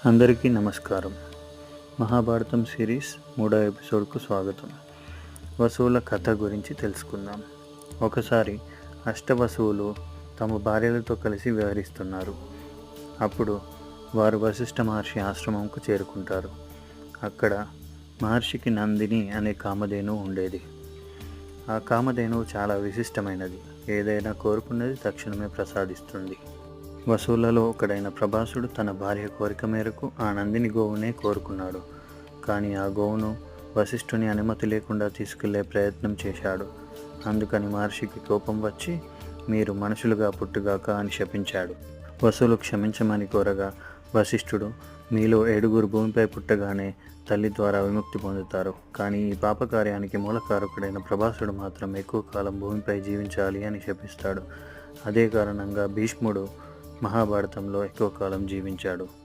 అందరికీ నమస్కారం. మహాభారతం సిరీస్ 3వ ఎపిసోడ్కు స్వాగతం. వసువుల కథ గురించి తెలుసుకుందాం. ఒకసారి అష్టవసువులు తమ భార్యలతో కలిసి విహరిస్తున్నారు. అప్పుడు వారు వశిష్ఠ మహర్షి ఆశ్రమంకు చేరుకుంటారు. అక్కడ మహర్షికి నందిని అనే కామధేను ఉండేది. ఆ కామధేనువు చాలా విశిష్టమైనది. ఏదైనా కోరుకున్నది తక్షణమే ప్రసాదిస్తుంది. వసువులలో ఒకడైన ప్రభాసుడు తన భార్య కోరిక మేరకు ఆ నందిని గోవునే కోరుకున్నాడు. కానీ ఆ గోవును వశిష్ఠుని అనుమతి లేకుండా తీసుకెళ్లే ప్రయత్నం చేశాడు. అందుకని మహర్షికి కోపం వచ్చి, మీరు మనుషులుగా పుట్టుగాక అని శపించాడు. వసువులు క్షమించమని కోరగా వశిష్ఠుడు, మీలో 7 భూమిపై పుట్టగానే తల్లి ద్వారా విముక్తి పొందుతారు. కానీ ఈ పాపకార్యానికి మూలకారకుడైన ప్రభాసుడు మాత్రం ఎక్కువ కాలం భూమిపై జీవించాలి అని శపిస్తాడు. అదే కారణంగా భీష్ముడు మహాభారతంలో ఎక్కువ కాలం జీవించాడు.